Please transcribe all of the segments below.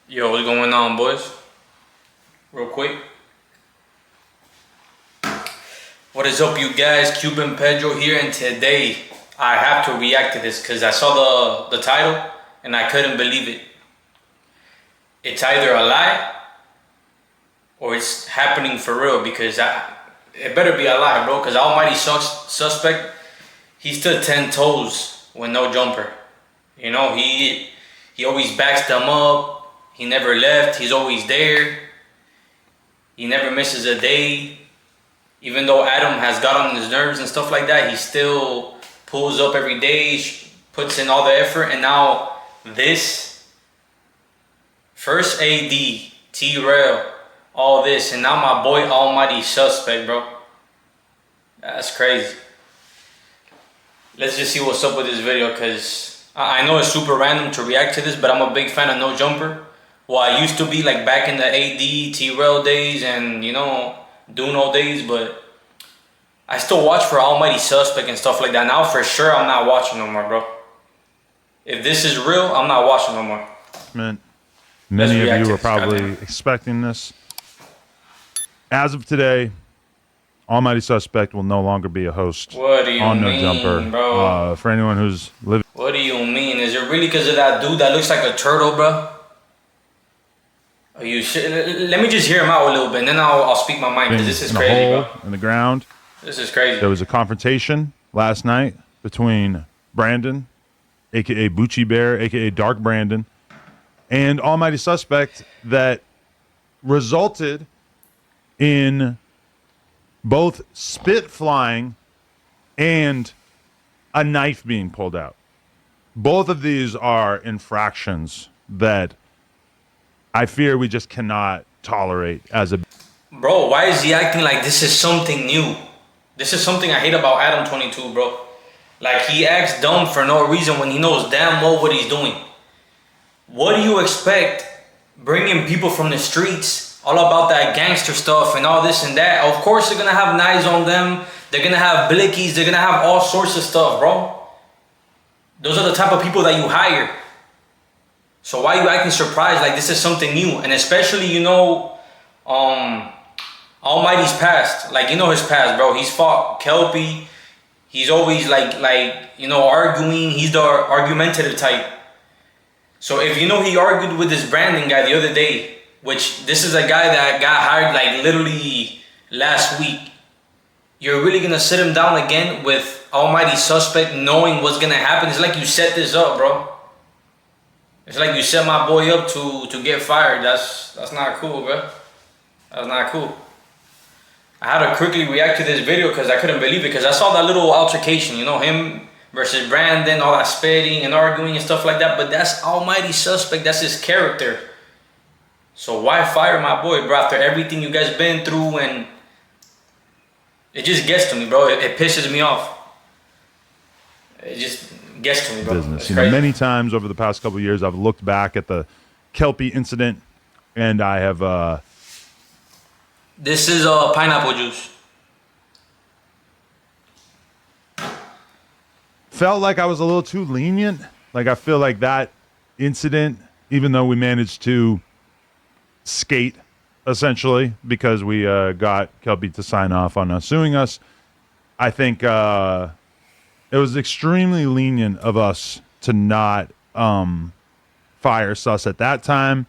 Yo, what's going on, boys? Real quick. What is up, you guys? Cuban Pedro here, and today I have to react to this because I saw the title and I couldn't believe it. It's either a lie or it's happening for real, because it better be a lie, bro, because Almighty Suspect, he stood 10 toes with no jumper. You know, he always backs them up. He never left. He's always there. He never misses a day. Even though Adam has got on his nerves and stuff like that, he still pulls up every day, puts in all the effort. And now this, first AD, T-Rail, all this, and now my boy Almighty Suspect, bro. That's crazy. Let's just see what's up with this video, because I know it's super random to react to this, but I'm a big fan of No Jumper. Well, I used to be, like, back in the AD, T-Rail days and, you know, Duno days, but I still watch for Almighty Suspect and stuff like that. Now, for sure, I'm not watching no more, bro. If this is real, I'm not watching no more. Man, many of you were probably expecting this. As of today, Almighty Suspect will no longer be a host on No Jumper. Bro? For anyone who's living. What do you mean? Is it really because of that dude that looks like a turtle, bro? Are you let me just hear him out a little bit, and then I'll speak my mind, because this is crazy, bro. In the ground. This is crazy. There was a confrontation last night between Brandon, a.k.a. Bucci Bear, a.k.a. Dark Brandon, and Almighty Suspect that resulted in both spit flying and a knife being pulled out. Both of these are infractions that I fear we just cannot tolerate as a... Bro, why is he acting like this is something new? This is something I hate about Adam 22, bro. Like, he acts dumb for no reason when he knows damn well what he's doing. What do you expect bringing people from the streets, all about that gangster stuff and all this and that? Of course they're gonna have knives on them. They're gonna have blickies. They're gonna have all sorts of stuff, bro. Those are the type of people that you hire. So why are you acting surprised like this is something new? And especially, you know, Almighty's past. Like, you know his past, bro. He's fought Kelpie. He's always like, you know, arguing. He's the argumentative type. So if you know he argued with this Brandon guy the other day, which this is a guy that got hired like literally last week, you're really gonna sit him down again with Almighty Suspect knowing what's gonna happen? It's like you set this up, bro. It's like you set my boy up to get fired. That's not cool, bro. That's not cool. I had to quickly react to this video because I couldn't believe it, because I saw that little altercation, you know, him versus Brandon, all that spitting and arguing and stuff like that. But that's Almighty Suspect. That's his character. So why fire my boy, bro, after everything you guys been through? And it just gets to me, bro. It pisses me off. It just gets to me, bro. Business. You know, many times over the past couple of years, I've looked back at the Kelpie incident, and I have. This is pineapple juice. Felt like I was a little too lenient. Like, I feel like that incident, even though we managed to skate essentially because we got Kelpie to sign off on suing us, I think it was extremely lenient of us to not fire Sus at that time.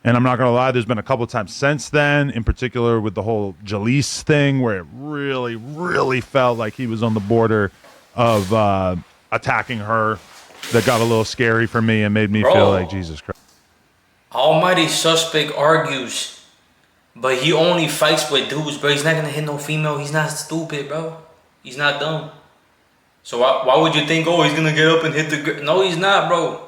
And I'm not going to lie, there's been a couple of times since then, in particular with the whole Jalise thing, where it really, really felt like he was on the border of attacking her. That got a little scary for me and made me feel like, Jesus Christ. Almighty Suspect argues, but he only fights with dudes, bro. He's not going to hit no female. He's not stupid, bro. He's not dumb. So why would you think, oh, he's going to get up and hit the girl? No, he's not, bro.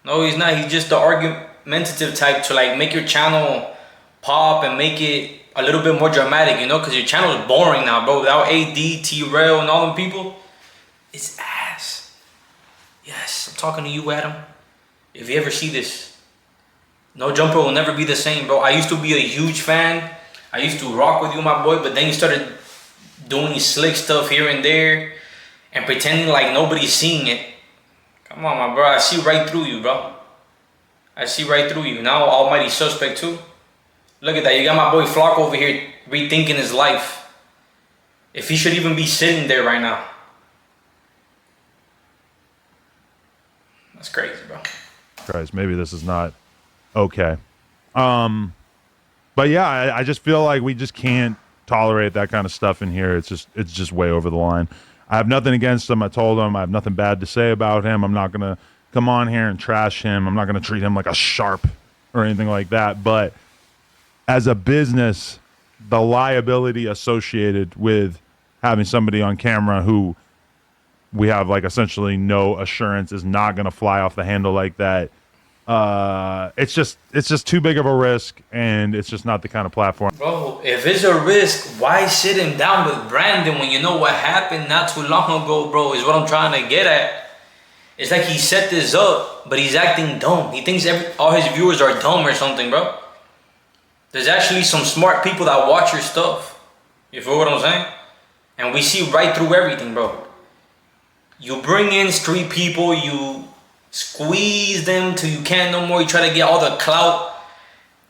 No, he's not. He's just the argumentative type to, like, make your channel pop and make it a little bit more dramatic, you know, because your channel is boring now, bro. Without AD, T-Rail, and all them people, it's ass. Yes, I'm talking to you, Adam. If you ever see this, No Jumper will never be the same, bro. I used to be a huge fan. I used to rock with you, my boy, but then you started doing slick stuff here and there and pretending like nobody's seeing it. Come on, my bro. I see right through you, bro. I see right through you. Now, almighty suspect too. Look at that. You got my boy Flock over here rethinking his life. If he should even be sitting there right now. That's crazy, bro. Guys, maybe this is not okay. But yeah, I just feel like we just can't tolerate that kind of stuff in here. It's just way over the line. I have nothing against him. I told him I have nothing bad to say about him. I'm not gonna come on here and trash him. I'm not gonna treat him like a sharp or anything like that. But as a business, the liability associated with having somebody on camera who we have like essentially no assurance is not going to fly off the handle like that. It's just too big of a risk, and it's just not the kind of platform. Bro, if it's a risk, why sit him down with Brandon when you know what happened not too long ago, bro, is what I'm trying to get at. It's like he set this up, but he's acting dumb. He thinks all his viewers are dumb or something, bro. There's actually some smart people that watch your stuff. You feel what I'm saying? And we see right through everything, bro. You bring in street people, you squeeze them till you can't no more. You try to get all the clout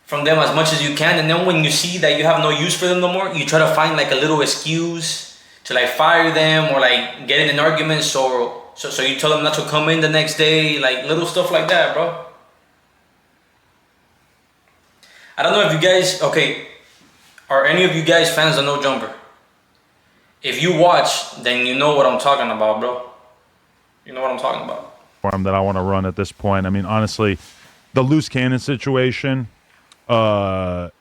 from them as much as you can. And then when you see that you have no use for them no more, you try to find like a little excuse to like fire them or like get in an argument. So you tell them not to come in the next day, like little stuff like that, bro. I don't know if you guys, are any of you guys fans of No Jumper? If you watch, then you know what I'm talking about, bro. You know what I'm talking about. That I want to run at this point. I mean, honestly, the loose cannon situation has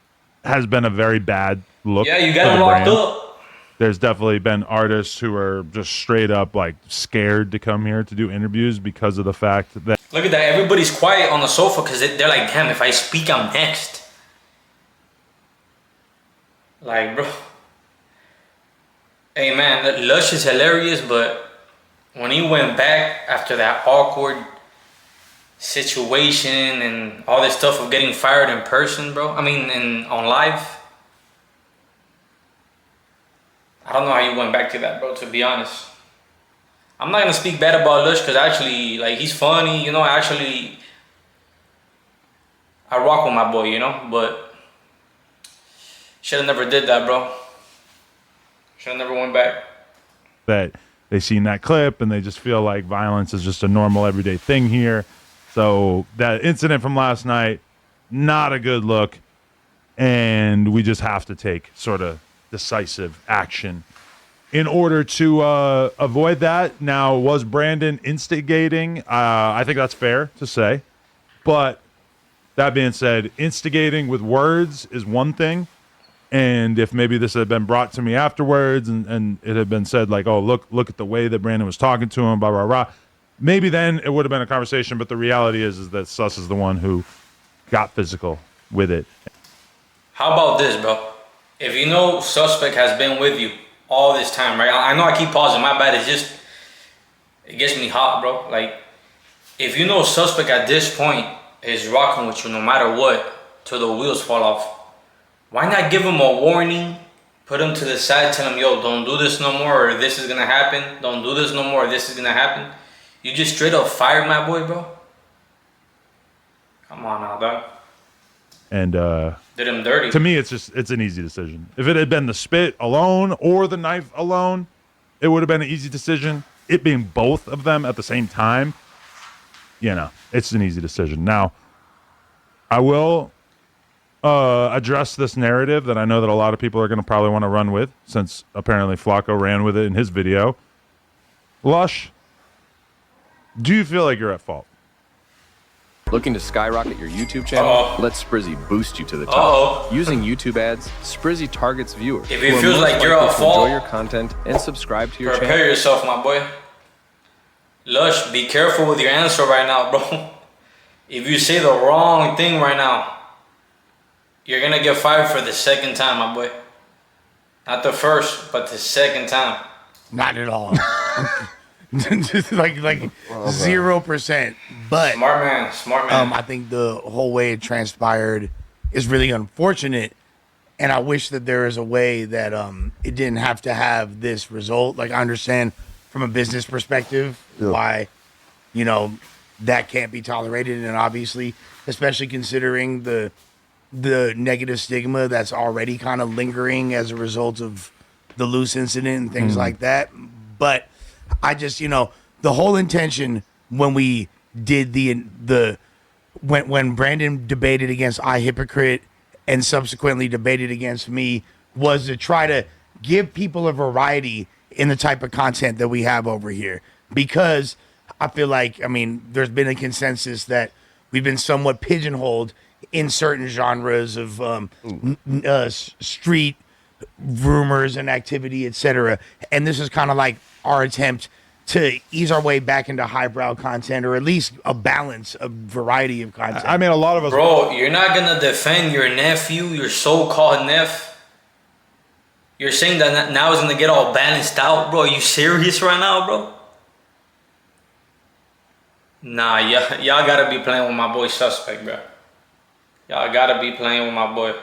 been a very bad look. Yeah, you got him locked up. There's definitely been artists who are just straight up like scared to come here to do interviews because of the fact that. Look at that. Everybody's quiet on the sofa because they're like, damn, if I speak, I'm next. Like, bro. Hey, man, Lush is hilarious, but when he went back after that awkward situation and all this stuff of getting fired in person, bro. I mean, on live. I don't know how you went back to that, bro, to be honest. I'm not going to speak bad about Lush because actually, like, he's funny, you know. I rock with my boy, you know. But should have never did that, bro. Should have never went back. That they seen that clip and they just feel like violence is just a normal everyday thing here. So that incident from last night, not a good look. And we just have to take sort of decisive action in order to avoid that. Now, was Brandon instigating? I think that's fair to say. But that being said, instigating with words is one thing. And if maybe this had been brought to me afterwards and it had been said like, oh, look at the way that Brandon was talking to him, blah, blah, blah, maybe then it would have been a conversation. But the reality is that Sus is the one who got physical with it. How about this, bro? If you know Suspect has been with you all this time, right? I know I keep pausing. My bad. It gets me hot, bro. Like, if you know Suspect at this point is rocking with you no matter what till the wheels fall off, why not give him a warning, put him to the side, tell him, yo, don't do this no more, or this is going to happen. Don't do this no more, or this is going to happen. You just straight up fired my boy, bro. Come on now, dog. And did him dirty. To me, it's an easy decision. If it had been the spit alone or the knife alone, it would have been an easy decision. It being both of them at the same time, it's an easy decision. Now, I will address this narrative that I know that a lot of people are going to probably want to run with, since apparently Flacco ran with it in his video. Lush, do you feel like you're at fault? Looking to skyrocket your YouTube channel? Let Sprizzy boost you to the top. Using YouTube ads, Sprizzy targets viewers. If it feels like you're at fault, enjoy your content and subscribe to your channel. Prepare yourself, my boy. Lush, be careful with your answer right now, bro. If you say the wrong thing right now, you're gonna get fired for the second time, my boy. Not the first, but the second time. Not at all. Just like 0%. But smart man. I think the whole way it transpired is really unfortunate, and I wish that there is a way that it didn't have to have this result. Like, I understand from a business perspective why that can't be tolerated, and obviously especially considering the negative stigma that's already kind of lingering as a result of the Loose incident and things like that. But I just, the whole intention when we did when Brandon debated against iHypocrite and subsequently debated against me was to try to give people a variety in the type of content that we have over here. Because I feel like, there's been a consensus that we've been somewhat pigeonholed in certain genres of street rumors and activity, etc. And this is kind of like our attempt to ease our way back into highbrow content, or at least a balance, a variety of content. I mean, a lot of us... Bro, you're not going to defend your nephew, your so-called nephew. You're saying that now it's going to get all balanced out, bro? Are you serious right now, bro? Nah, y'all got to be playing with my boy Suspect, bro. Y'all got to be playing with my boy.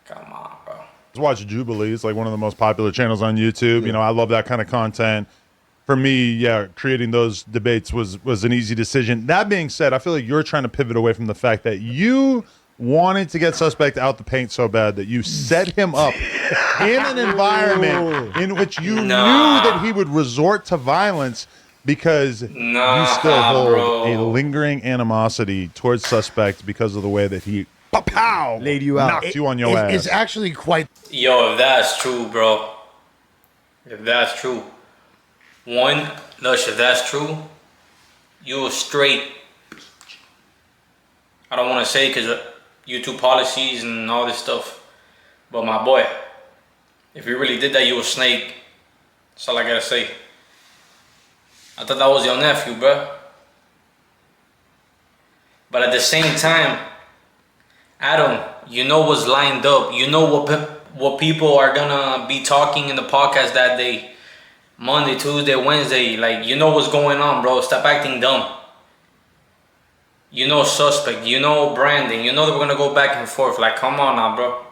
Come on, bro. Let's watch Jubilee. It's like one of the most popular channels on YouTube. Yeah. I love that kind of content. For me, creating those debates was an easy decision. That being said, I feel like you're trying to pivot away from the fact that you wanted to get Suspect out the paint so bad that you set him up in an environment in which you knew that he would resort to violence because you still hold a lingering animosity towards Suspect because of the way that he laid you out, knocked you on your ass. It's actually quite... Yo, if that's true, bro. If that's true. One, Lush, if that's true, you a straight... I don't want to say because YouTube policies and all this stuff. But my boy, if you really did that, you a snake. That's all I gotta say. I thought that was your nephew, bro. But at the same time, Adam, you know what's lined up. You know what people are gonna be talking in the podcast that day. Monday, Tuesday, Wednesday. Like, you know what's going on, bro. Stop acting dumb. You know Suspect. You know Brandon. You know that we're gonna go back and forth. Like, come on now, bro.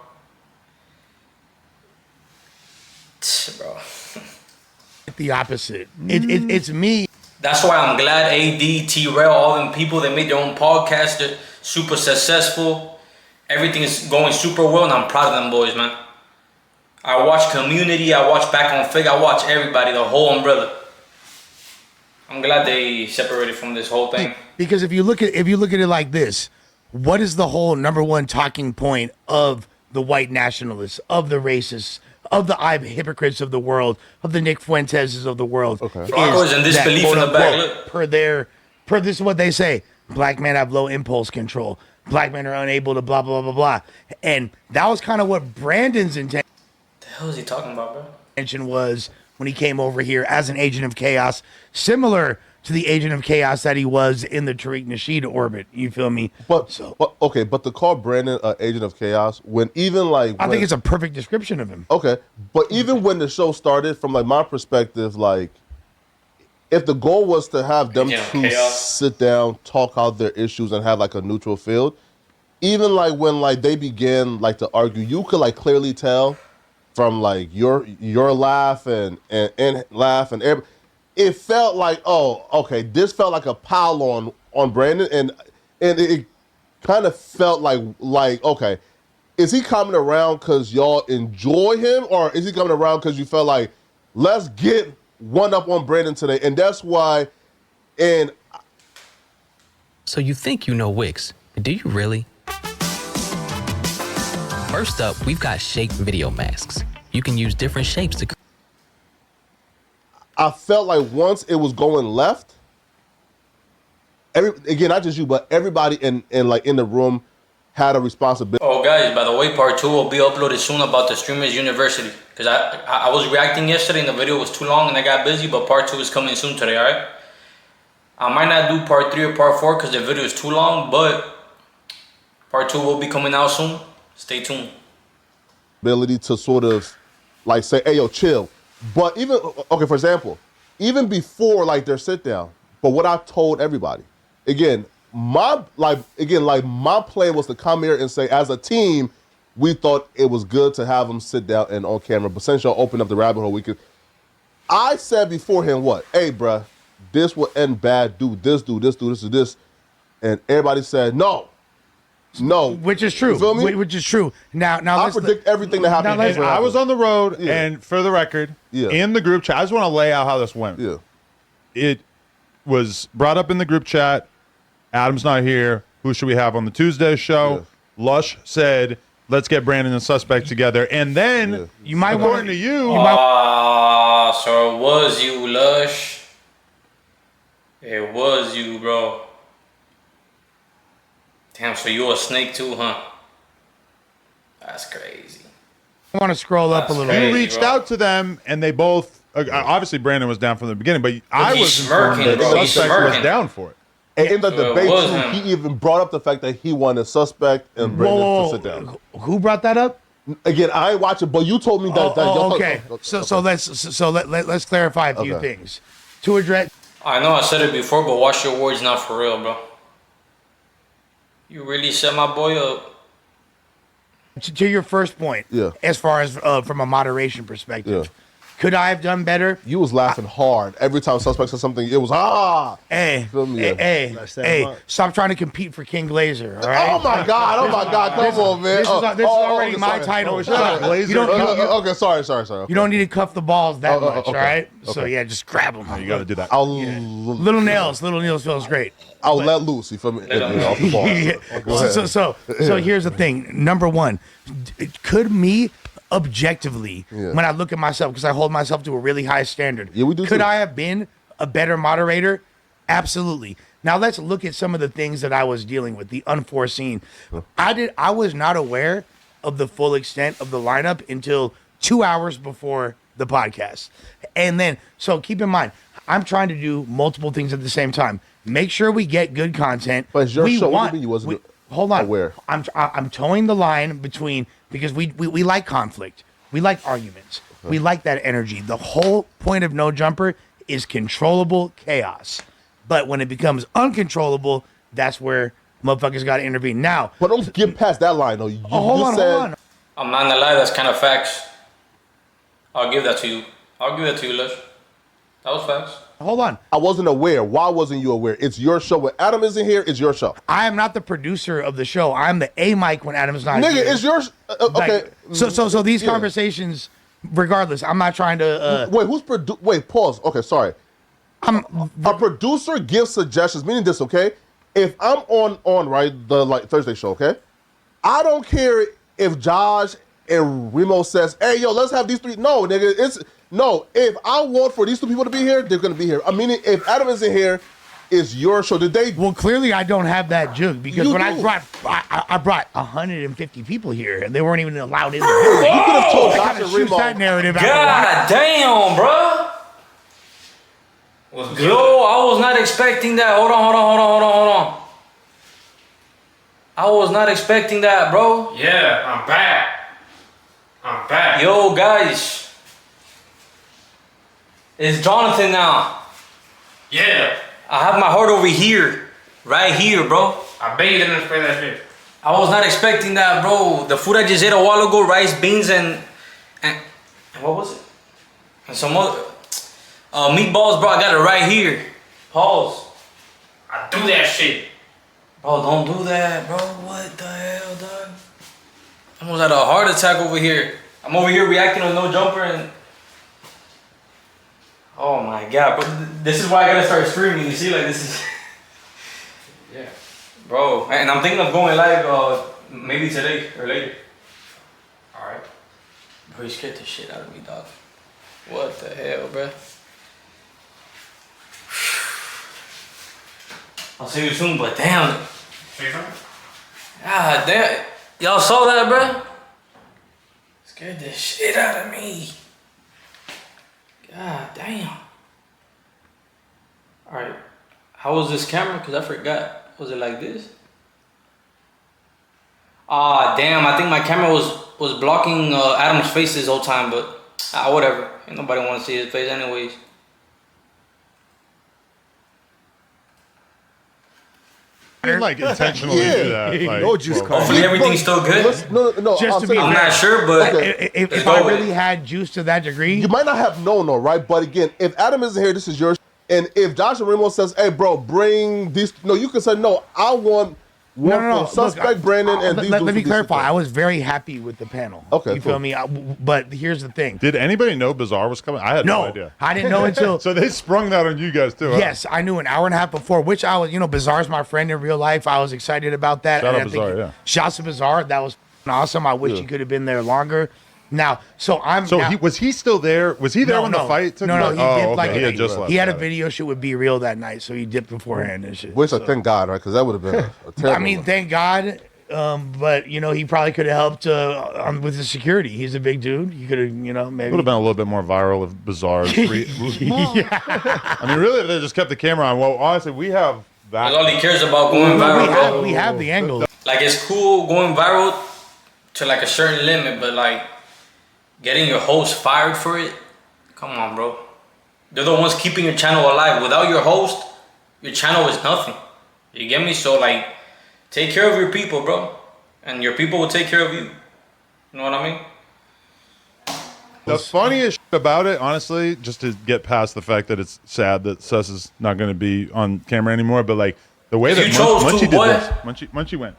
Bro. The opposite. It's me. That's why I'm glad AD, T-Rail, all them people that made their own podcast, they're super successful. Everything is going super well, and I'm proud of them boys, man. I watch Community, I watch Back on Fig, I watch everybody, the whole umbrella. I'm glad they separated from this whole thing. Because if you look at it like this, what is the whole number one talking point of the white nationalists, of the racists, of the hypocrites of the world, of the Nick Fuenteses of the world? Okay. Broncos and disbelief in the back. Per this is what they say: black men have low impulse control. Black men are unable to blah blah blah blah. And that was kind of what Brandon's intention. The hell is he talking about, bro? Intention was when he came over here as an agent of chaos, similar to the agent of chaos that he was in the Tariq Nasheed orbit. You feel me? But to call Brandon an agent of chaos when even like I think it's a perfect description of him. Okay, but even when the show started, from like my perspective, like if the goal was to have them two sit down, talk out their issues, and have like a neutral field, even like when like they began like to argue, you could like clearly tell from like your laugh and laugh and every. It felt like, oh, okay, this felt like a pile on Brandon, and it kind of felt like, okay, is he coming around because y'all enjoy him, or is he coming around because you felt like, let's get one up on Brandon today? And that's why, and... So you think you know Wix, but do you really? First up, we've got shape video masks. You can use different shapes to... I felt like once it was going left, again, not just you, but everybody in the room had a responsibility. Oh, guys, by the way, part 2 will be uploaded soon about the Streamers University. Because I was reacting yesterday and the video was too long and I got busy, but part 2 is coming soon today, all right? I might not do part 3 or part 4 because the video is too long, but part 2 will be coming out soon. Stay tuned. Ability to sort of like say, hey, yo, chill. But even, okay, for example, even before like their sit down, but what I told everybody, again, my plan was to come here and say, as a team, we thought it was good to have them sit down and on camera. But since y'all opened up the rabbit hole, I said beforehand, what? Hey, bruh, this will end bad. Do this, do this, do this, do this. And everybody said, no. Which is true. You feel me? Which is true. Now I predict everything that happens. And I was on the road, and for the record, in the group chat, I just want to lay out how this went. Yeah. It was brought up in the group chat. Adam's not here. Who should we have on the Tuesday show? Yeah. Lush said, let's get Brandon and Suspect together. And then, you might according want to you, so it was you, Lush. It was you, bro. Damn, so you a snake too, huh? That's crazy. I want to scroll up a little bit. you reached out to them, and they both. Obviously, Brandon was down from the beginning, but I was informed that He's Suspect was smirking. down for it. And in the So it debate, was too, him. he even brought up the fact that he wanted Suspect and Brandon to sit down. Who brought that up? Again, I ain't watching, but you told me that. Okay. So let's clarify a few things. To address. I know I said it before, but watch your words, not for real, bro. You really set my boy up. To your first point, as far as from a moderation perspective, could I have done better? You was laughing hard every time Suspect said something. It was Hey, Feel me? hey, stop trying to compete for King Glazer. All right? Oh my God! Come on, man. This is already okay, my sorry. title. Oh, Shut up. Glazer. You don't- Okay, sorry. Okay. You don't need to cuff the balls that much, okay, all right? okay. So yeah, just grab them. You got to do that. Little nails feels great. I'll let loose. You feel me? Off the ball. Yeah. Go ahead. So here's the thing. Number one, could me objectively, when I look at myself, because I hold myself to a really high standard, we do could too. I have been a better moderator? Absolutely. Now let's look at some of the things that I was dealing with, the unforeseen. I was not aware of the full extent of the lineup until 2 hours before the podcast. And then, so keep in mind, I'm trying to do multiple things at the same time. Make sure we get good content. But it's your show. What do you mean you wasn't hold on. aware? I'm towing the line between, because we like conflict. We like arguments. We like that energy. The whole point of No Jumper is controllable chaos. But when it becomes uncontrollable, that's where motherfuckers got to intervene. Now, But don't get past that line, though. hold on. I'm not gonna lie, that's kind of facts. I'll give that to you. Lush. That was facts. Hold on. I wasn't aware. Why wasn't you aware? It's your show. When Adam isn't here, it's your show. I am not the producer of the show. I'm the A mic when Adam's not Nigga, here. it's yours. Okay. Like, so these conversations, regardless, I'm not trying to. Wait, who's Wait, pause. Okay, sorry. A producer gives suggestions, meaning this, okay? If I'm on right, the Thursday show, okay? I don't care if Josh and Remo says, hey, yo, let's have these three. No, nigga, if I want for these two people to be here, they're gonna be here. I mean, if Adam isn't here, it's your show. Did they? Well, clearly I don't have that jug because when do. I brought 150 people here and they weren't even allowed in. You could have told Josh Kind and of shoots Remo. that narrative out. God damn, bro. Yo, I was not expecting that. Hold on. I was not expecting that, bro. Yeah, I'm back. Yo, guys. It's Jonathan now. Yeah, I have my heart over here. Right here, bro. I bet you didn't expect that shit. I was not expecting that, bro. The food I just ate a while ago, rice, beans, and what was it? And some other meatballs, bro. I got it right here. Pause. I do that shit. Bro, don't do that, bro. What the hell, dog? I almost had a heart attack over here. I'm over here reacting on No Jumper and... Oh my God, bro. This is why I gotta start streaming. You see, like this is... Yeah. Bro, and I'm thinking of going live maybe today or later. Alright. Bro, you scared the shit out of me, dog. What the hell, bro? I'll see you soon, but damn. Say something? God damn. Y'all saw that, bro? Scared the shit out of me. God damn. Alright. How was this camera? Because I forgot. Was it like this? Ah, damn. I think my camera was blocking Adam's face this whole time, but whatever. Ain't nobody want to see his face anyways. I didn't like intentionally do that. Like, No juice card. Hopefully everything's still good. No. Just to be I'm fair, not sure, but if go I with really it. had juice to that degree, You might not have known, though, right? But again, if Adam isn't here, this is your. And if Joshua Ramos says, "Hey, bro, bring these," no, you can say, "No, I want one from Suspect, Look, Brandon, and these." Let me dudes clarify. things. I was very happy with the panel. Okay, you cool. feel me? But here's the thing. Did anybody know Bizarre was coming? I had no idea. I didn't know until. So they sprung that on you guys too. Huh? Yes, I knew an hour and a half before, which I was, Bizarre's my friend in real life. I was excited about that. Shout out I think Bizarre, yeah. Shouts to Bizarre. That was awesome. I wish he could have been there longer. Now, so was he still there? Was he there when the fight took place? No, he dipped okay. He had just left. He had a video shoot with B Real that night, so he dipped beforehand and shit. Which I thank God, right? Because that would have been a terrible. I mean, thank God. But he probably could have helped with the security. He's a big dude. He could have, maybe Would have been a little bit more viral if Bizarre. I mean, really, if they just kept the camera on. Well, honestly, we have that. That's all he cares about going viral, bro. We have the angle. Like, it's cool going viral to like a certain limit, but like getting your host fired for it, come on, bro. They're the ones keeping your channel alive. Without your host, your channel is nothing. You get me? So like, take care of your people, bro, and your people will take care of you. You know what I mean? The funniest shit about it, honestly, just to get past the fact that it's sad that Sus is not going to be on camera anymore, but like the way that Munchie did this, Munchie went.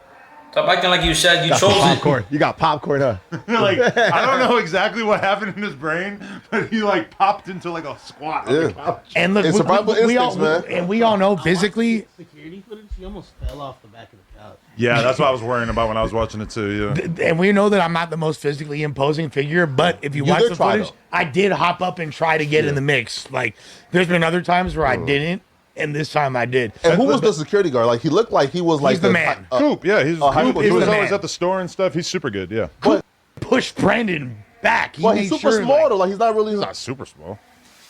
Stop acting like you said you chose it. Popcorn. You got popcorn, huh? Like, I don't know exactly what happened in his brain, but he like popped into like a squat on the couch. And look, It's survival instincts, man. And we all know physically. Security footage. He almost fell off the back of the couch. Yeah, that's what I was worrying about when I was watching it too. Yeah. And we know that I'm not the most physically imposing figure, but if you watch did the try, footage, though. I did hop up and try to get in the mix. Like, there's been other times where I didn't, and this time I did. And who was the security guard? Like he looked like he was like He's the man. Coop, yeah, he's how Coop. you He put was it? always at the store and stuff. He's super good. Yeah, But Push Brandon back. He well, made he's super sure, small like, though. Like he's not really. he's not super small.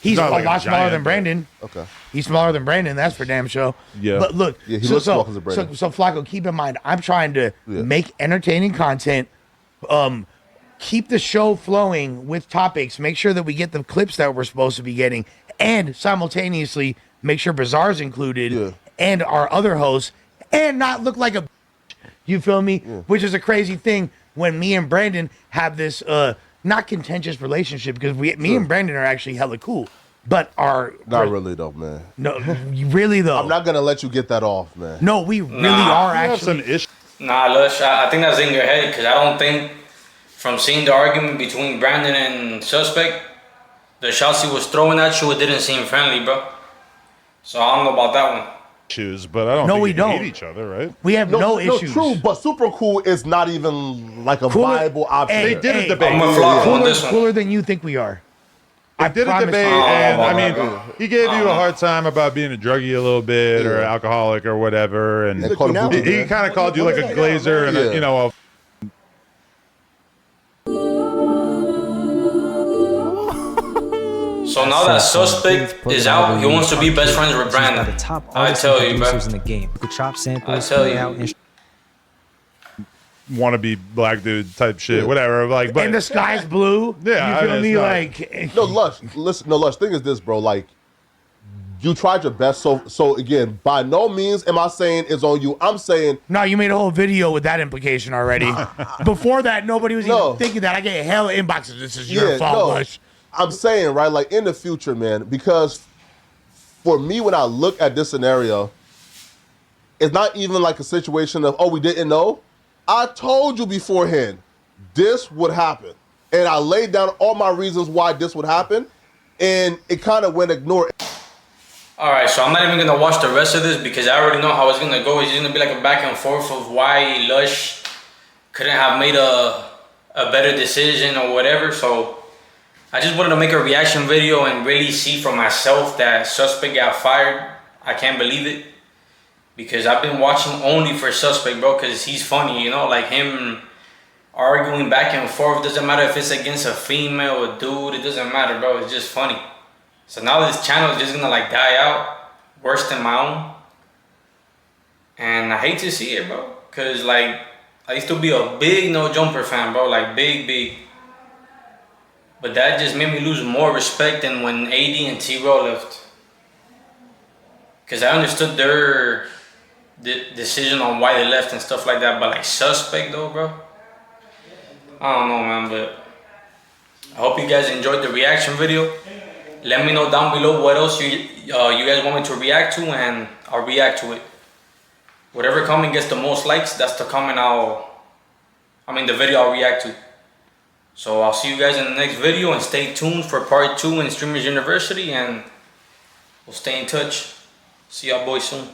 he's not a like a lot smaller giant, than but- Brandon. Okay. He's smaller than Brandon. That's for damn sure. Yeah. But look, Yeah, he looks small 'cause of Brandon. So Flacco, keep in mind, I'm trying to make entertaining content. Keep the show flowing with topics. Make sure that we get the clips that we're supposed to be getting, and simultaneously make sure Bizarre's included and our other hosts, and not look like a. You feel me? Which is a crazy thing when me and Brandon have this not contentious relationship, because me and Brandon are actually hella cool, but our Not really though, man. no, really though. I'm not gonna let you get that off, man. No, we really are I have actually. some issues. Nah, Lush, I think that's in your head, because I don't think, from seeing the argument between Brandon and Suspect, the shots he was throwing at you, it didn't seem friendly, bro. So I don't know about that one. But I don't No, think we we don't. hate each other, right? We have no issues. True, but super cool is not even like a Cooler- viable option. Hey, They did a hey, debate. I'm gonna flop on Cooler, this one. cooler than you think we are. I did a promise debate, you. and I mean, Oh, he gave you a hard time about being a druggie a little bit, or alcoholic, or whatever, and And called him he, Gucci, man. kind of called you like a glazer and Yeah. a So now that Suspect is out, he wants to be best friends with Brandon. I tell you, bro. in the game. You could chop samples, I tell put it you. out, and wannabe black dude type shit, whatever. Like, but And the sky's blue. Yeah, you I feel mean, me? it's Like No, Lush. Listen, no, Lush. Thing is this, bro. Like, you tried your best. So again, by no means am I saying it's on you. I'm saying no, you made a whole video with that implication already. Before that, nobody was No. even thinking that. I get hella inboxes. This is your fault, no. Lush. I'm saying, right, like in the future, man, because for me, when I look at this scenario, it's not even like a situation of, oh, we didn't know. I told you beforehand this would happen. And I laid down all my reasons why this would happen. And it kind of went ignored. All right, so I'm not even gonna watch the rest of this because I already know how it's gonna go. It's gonna be like a back and forth of why Lush couldn't have made a better decision or whatever. So I just wanted to make a reaction video and really see for myself that Suspect got fired. I can't believe it, because I've been watching only for Suspect, bro, because he's funny, you know, like him arguing back and forth. Doesn't matter if it's against a female or a dude, it doesn't matter, bro. It's just funny. So now this channel is just gonna like die out, worse than my own. And I hate to see it, bro, because like I used to be a big No Jumper fan, bro, like big. But that just made me lose more respect than when AD and T-Raw left. Because I understood their decision on why they left and stuff like that. But like Suspect though, bro. I don't know, man. But I hope you guys enjoyed the reaction video. Let me know down below what else you guys want me to react to, and I'll react to it. Whatever comment gets the most likes, that's the comment the video I'll react to. So I'll see you guys in the next video, and stay tuned for part 2 in Streamers University, and we'll stay in touch. See y'all boys soon.